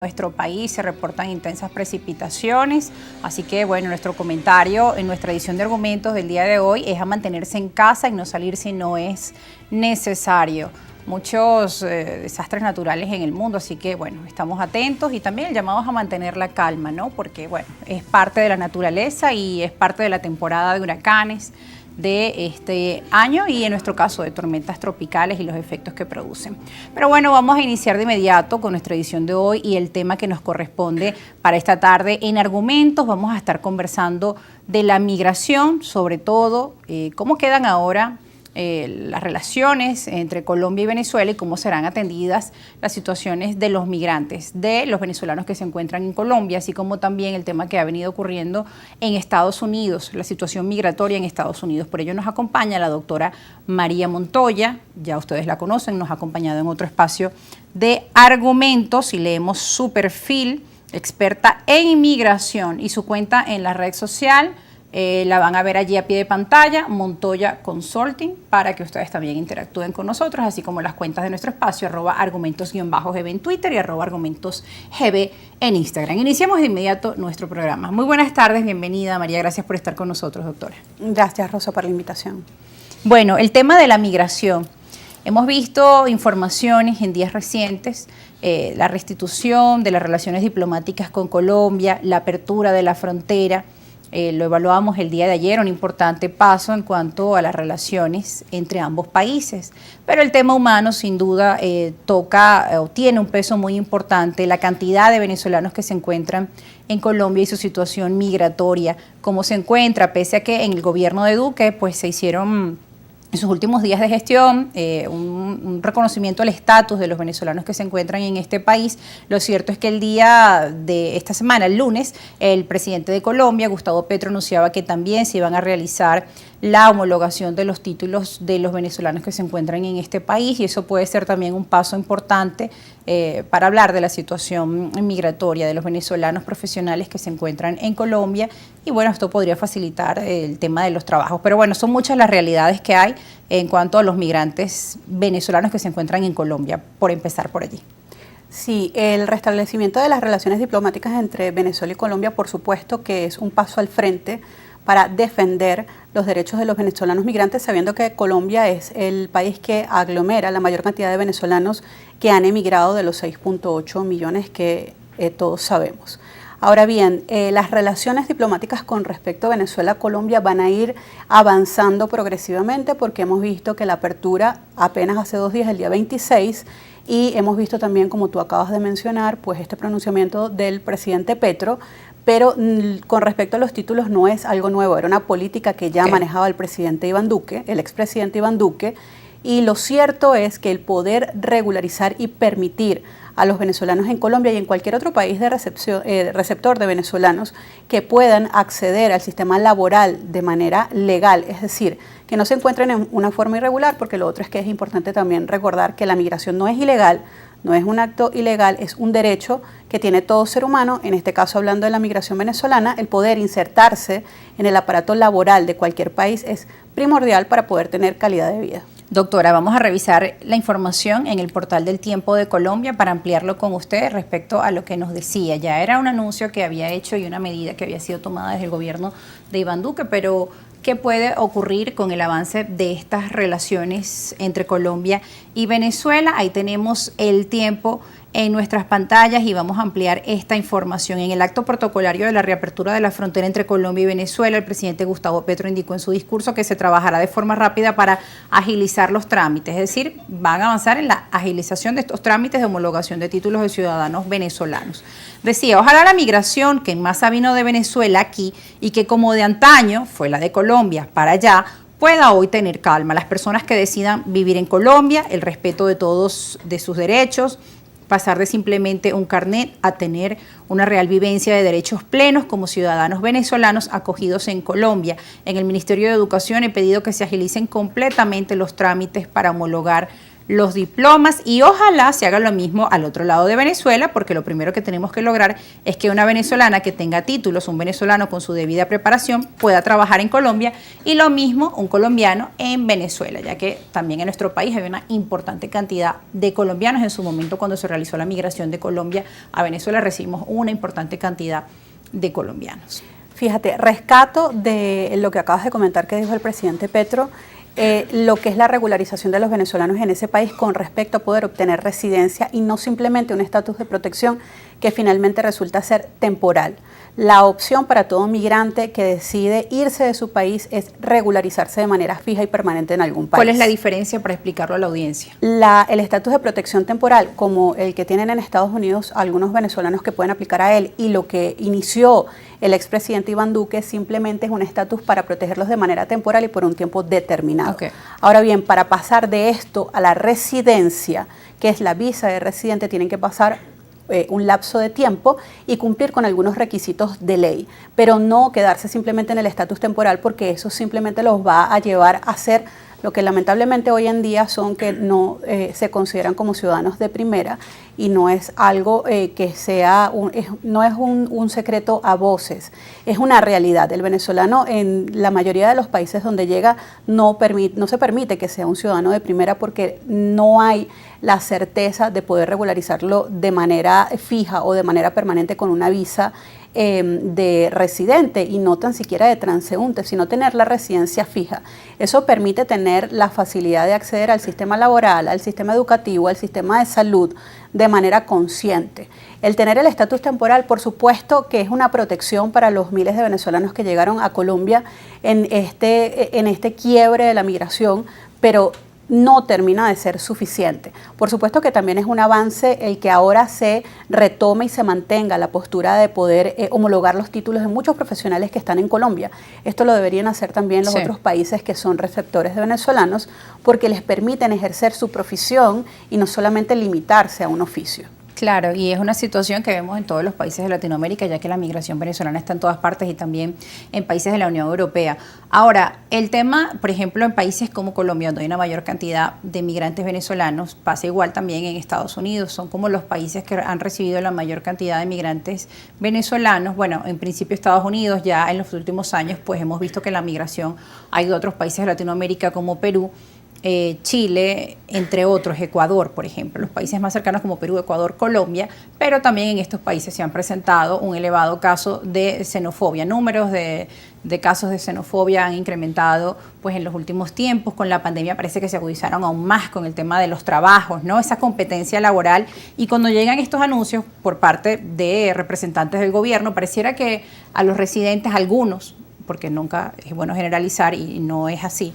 Nuestro país se reportan intensas precipitaciones, así que bueno, nuestro comentario en nuestra edición de argumentos del día de hoy es a mantenerse en casa y no salir si no es necesario. Muchos desastres naturales en el mundo, así que bueno, estamos atentos y también llamados a mantener la calma, ¿no? Porque bueno, es parte de la naturaleza y es parte de la temporada de huracanes de este año y en nuestro caso de tormentas tropicales y los efectos que producen. Pero bueno, vamos a iniciar de inmediato con nuestra edición de hoy y el tema que nos corresponde para esta tarde. En argumentos vamos a estar conversando de la migración, sobre todo cómo quedan ahora las relaciones entre Colombia y Venezuela y cómo serán atendidas las situaciones de los migrantes, de los venezolanos que se encuentran en Colombia, así como también el tema que ha venido ocurriendo en Estados Unidos, la situación migratoria en Estados Unidos. Por ello nos acompaña la doctora María Montoya, ya ustedes la conocen, nos ha acompañado en otro espacio de argumentos y leemos su perfil, experta en inmigración y su cuenta en la red social. La van a ver allí a pie de pantalla, Montoya Consulting, para que ustedes también interactúen con nosotros, así como las cuentas de nuestro espacio, @argumentos_gb en Twitter y @argumentosgb en Instagram. Iniciamos de inmediato nuestro programa. Muy buenas tardes, bienvenida María, gracias por estar con nosotros, doctora. Gracias, Rosa, por la invitación. Bueno, el tema de la migración. Hemos visto informaciones en días recientes, la restitución de las relaciones diplomáticas con Colombia, la apertura de la frontera. Lo evaluamos el día de ayer, un importante paso en cuanto a las relaciones entre ambos países. Pero el tema humano sin duda toca o tiene un peso muy importante, la cantidad de venezolanos que se encuentran en Colombia y su situación migratoria, cómo se encuentra, pese a que en el gobierno de Duque pues se hicieron en sus últimos días de gestión, un reconocimiento al estatus de los venezolanos que se encuentran en este país. Lo cierto es que el día de esta semana, el lunes, el presidente de Colombia, Gustavo Petro, anunciaba que también se iban a realizar la homologación de los títulos de los venezolanos que se encuentran en este país y eso puede ser también un paso importante para hablar de la situación migratoria de los venezolanos profesionales que se encuentran en Colombia y bueno, esto podría facilitar el tema de los trabajos. Pero bueno, son muchas las realidades que hay en cuanto a los migrantes venezolanos que se encuentran en Colombia, por empezar por allí. Sí, el restablecimiento de las relaciones diplomáticas entre Venezuela y Colombia, por supuesto que es un paso al frente para defender los derechos de los venezolanos migrantes, sabiendo que Colombia es el país que aglomera la mayor cantidad de venezolanos que han emigrado de los 6.8 millones que todos sabemos. Ahora bien, las relaciones diplomáticas con respecto a Venezuela-Colombia van a ir avanzando progresivamente porque hemos visto que la apertura apenas hace 2 días, el día 26, y hemos visto también, como tú acabas de mencionar, pues este pronunciamiento del presidente Petro, pero con respecto a los títulos no es algo nuevo, era una política que ya manejaba el presidente Iván Duque, el expresidente Iván Duque, y lo cierto es que el poder regularizar y permitir a los venezolanos en Colombia y en cualquier otro país de receptor de venezolanos que puedan acceder al sistema laboral de manera legal, es decir, que no se encuentren en una forma irregular, porque lo otro es que es importante también recordar que la migración no es ilegal, no es un acto ilegal, es un derecho que tiene todo ser humano, en este caso hablando de la migración venezolana, el poder insertarse en el aparato laboral de cualquier país es primordial para poder tener calidad de vida. Doctora, vamos a revisar la información en el portal del Tiempo de Colombia para ampliarlo con usted respecto a lo que nos decía. Ya era un anuncio que había hecho y una medida que había sido tomada desde el gobierno de Iván Duque, pero ¿qué puede ocurrir con el avance de estas relaciones entre Colombia y Venezuela? Ahí tenemos el tiempo en nuestras pantallas y vamos a ampliar esta información. En el acto protocolario de la reapertura de la frontera entre Colombia y Venezuela, el presidente Gustavo Petro indicó en su discurso que se trabajará de forma rápida para agilizar los trámites, es decir, van a avanzar en la agilización de estos trámites de homologación de títulos de ciudadanos venezolanos. Decía, ojalá la migración que en masa vino de Venezuela aquí y que como de antaño fue la de Colombia para allá, pueda hoy tener calma. Las personas que decidan vivir en Colombia, el respeto de todos de sus derechos, pasar de simplemente un carnet a tener una real vivencia de derechos plenos como ciudadanos venezolanos acogidos en Colombia. En el Ministerio de Educación he pedido que se agilicen completamente los trámites para homologar los diplomas y ojalá se haga lo mismo al otro lado de Venezuela, porque lo primero que tenemos que lograr es que una venezolana que tenga títulos, un venezolano con su debida preparación, pueda trabajar en Colombia y lo mismo un colombiano en Venezuela, ya que también en nuestro país hay una importante cantidad de colombianos. En su momento, cuando se realizó la migración de Colombia a Venezuela, recibimos una importante cantidad de colombianos. Fíjate, rescato de lo que acabas de comentar que dijo el presidente Petro, lo que es la regularización de los venezolanos en ese país con respecto a poder obtener residencia y no simplemente un estatus de protección que finalmente resulta ser temporal. La opción para todo migrante que decide irse de su país es regularizarse de manera fija y permanente en algún país. ¿Cuál es la diferencia para explicarlo a la audiencia? El estatus de protección temporal, como el que tienen en Estados Unidos algunos venezolanos que pueden aplicar a él, y lo que inició el expresidente Iván Duque, simplemente es un estatus para protegerlos de manera temporal y por un tiempo determinado. Okay. Ahora bien, para pasar de esto a la residencia, que es la visa de residente, tienen que pasar un lapso de tiempo y cumplir con algunos requisitos de ley, pero no quedarse simplemente en el estatus temporal, porque eso simplemente los va a llevar a ser lo que lamentablemente hoy en día son, que no se consideran como ciudadanos de primera, y no es algo que sea, no es un secreto a voces, es una realidad. El venezolano en la mayoría de los países donde llega no se permite que sea un ciudadano de primera, porque no hay la certeza de poder regularizarlo de manera fija o de manera permanente con una visa de residente, y no tan siquiera de transeúnte, sino tener la residencia fija. Eso permite tener la facilidad de acceder al sistema laboral, al sistema educativo, al sistema de salud de manera consciente. El tener el estatus temporal, por supuesto que es una protección para los miles de venezolanos que llegaron a Colombia en este quiebre de la migración, pero no termina de ser suficiente. Por supuesto que también es un avance el que ahora se retome y se mantenga la postura de poder homologar los títulos de muchos profesionales que están en Colombia. Esto lo deberían hacer también los otros países que son receptores de venezolanos, porque les permiten ejercer su profesión y no solamente limitarse a un oficio. Claro, y es una situación que vemos en todos los países de Latinoamérica, ya que la migración venezolana está en todas partes y también en países de la Unión Europea. Ahora, el tema, por ejemplo, en países como Colombia, donde hay una mayor cantidad de migrantes venezolanos, pasa igual también en Estados Unidos. Son como los países que han recibido la mayor cantidad de migrantes venezolanos. Bueno, en principio Estados Unidos, ya en los últimos años, pues hemos visto que la migración ha ido a otros países de Latinoamérica como Perú, Chile, entre otros, Ecuador, por ejemplo, los países más cercanos como Perú, Ecuador, Colombia, pero también en estos países se han presentado un elevado caso de xenofobia. Números de casos de xenofobia han incrementado pues en los últimos tiempos. Con la pandemia parece que se agudizaron aún más con el tema de los trabajos, ¿no? Esa competencia laboral, y cuando llegan estos anuncios por parte de representantes del gobierno, pareciera que a los residentes, algunos, porque nunca es bueno generalizar y no es así,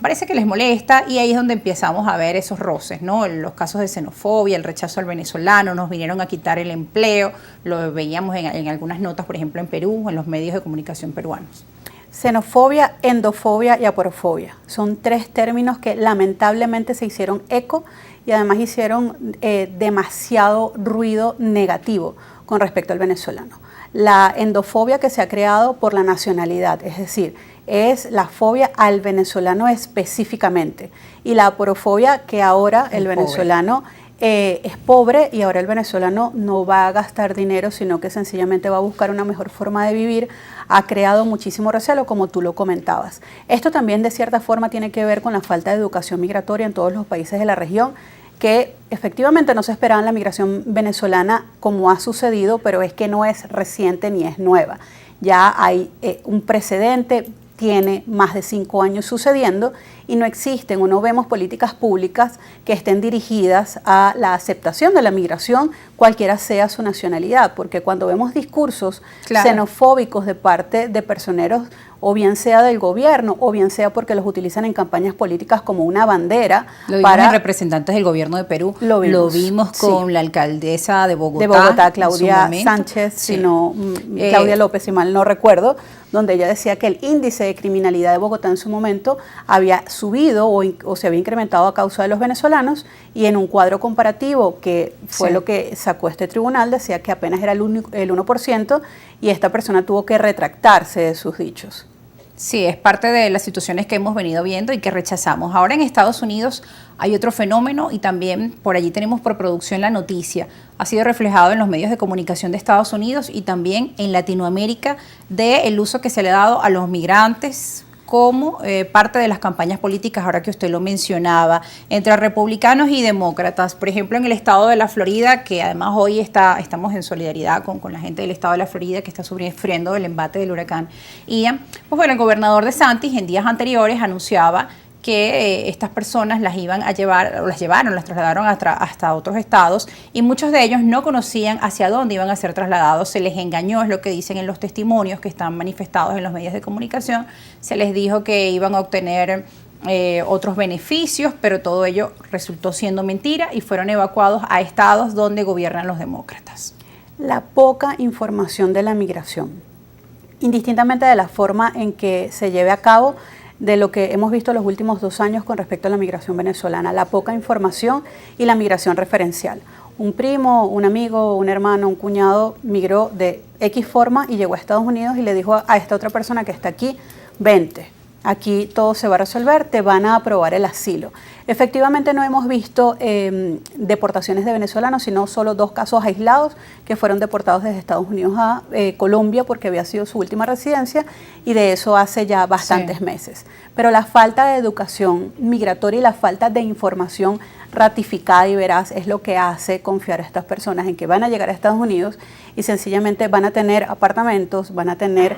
parece que les molesta, y ahí es donde empezamos a ver esos roces, ¿no? Los casos de xenofobia, el rechazo al venezolano, nos vinieron a quitar el empleo, lo veíamos en algunas notas, por ejemplo, en Perú, en los medios de comunicación peruanos. Xenofobia, endofobia y aporofobia son tres términos que lamentablemente se hicieron eco y además hicieron demasiado ruido negativo con respecto al venezolano. La endofobia, que se ha creado por la nacionalidad, es decir, es la fobia al venezolano específicamente, y la aporofobia, que ahora el venezolano es pobre y ahora el venezolano no va a gastar dinero, sino que sencillamente va a buscar una mejor forma de vivir, ha creado muchísimo recelo, como tú lo comentabas. Esto también de cierta forma tiene que ver con la falta de educación migratoria en todos los países de la región, que efectivamente no se esperaba en la migración venezolana como ha sucedido, pero es que no es reciente ni es nueva. Ya hay un precedente, tiene más de 5 años sucediendo, y no existen o no vemos políticas públicas que estén dirigidas a la aceptación de la migración, cualquiera sea su nacionalidad, porque cuando vemos discursos xenofóbicos de parte de personeros, o bien sea del gobierno, o bien sea porque los utilizan en campañas políticas como una bandera. Lo vimos en representantes del gobierno de Perú, lo vimos con la alcaldesa de Bogotá, Claudia Sánchez, Claudia López, si mal no recuerdo, donde ella decía que el índice de criminalidad de Bogotá en su momento había subido o se había incrementado a causa de los venezolanos, y en un cuadro comparativo que fue lo que sacó este tribunal, decía que apenas era el 1%, y esta persona tuvo que retractarse de sus dichos. Sí, es parte de las situaciones que hemos venido viendo y que rechazamos. Ahora en Estados Unidos hay otro fenómeno y también por allí tenemos por producción la noticia. Ha sido reflejado en los medios de comunicación de Estados Unidos y también en Latinoamérica del uso que se le ha dado a los migrantes como parte de las campañas políticas, ahora que usted lo mencionaba, entre republicanos y demócratas. Por ejemplo, en el estado de la Florida, que además hoy estamos en solidaridad con la gente del estado de la Florida que está sufriendo el embate del huracán Ian, pues bueno, el gobernador DeSantis en días anteriores anunciaba que estas personas las iban a llevar, o las trasladaron hasta otros estados y muchos de ellos no conocían hacia dónde iban a ser trasladados, se les engañó, es lo que dicen en los testimonios que están manifestados en los medios de comunicación, se les dijo que iban a obtener otros beneficios, pero todo ello resultó siendo mentira y fueron evacuados a estados donde gobiernan los demócratas. La poca información de la migración, indistintamente de la forma en que se lleve a cabo, de lo que hemos visto los últimos 2 años con respecto a la migración venezolana, la poca información y la migración referencial. Un primo, un amigo, un hermano, un cuñado migró de X forma y llegó a Estados Unidos y le dijo a esta otra persona que está aquí, vente, aquí todo se va a resolver, te van a aprobar el asilo. Efectivamente no hemos visto deportaciones de venezolanos, sino solo 2 casos aislados que fueron deportados desde Estados Unidos a Colombia porque había sido su última residencia y de eso hace ya bastantes meses. Pero la falta de educación migratoria y la falta de información ratificada y veraz es lo que hace confiar a estas personas en que van a llegar a Estados Unidos y sencillamente van a tener apartamentos, van a tener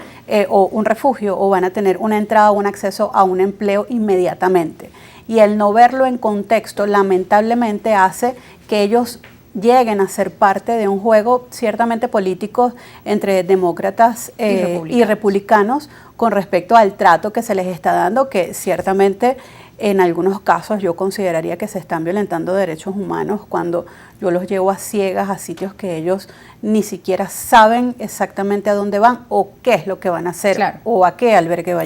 o un refugio o van a tener una entrada o un acceso a un empleo inmediatamente. Y el no verlo en contexto lamentablemente hace que ellos lleguen a ser parte de un juego ciertamente político entre demócratas y republicanos con respecto al trato que se les está dando, que ciertamente en algunos casos yo consideraría que se están violentando derechos humanos cuando yo los llevo a ciegas a sitios que ellos ni siquiera saben exactamente a dónde van o qué es lo que van a hacer o a qué albergue van.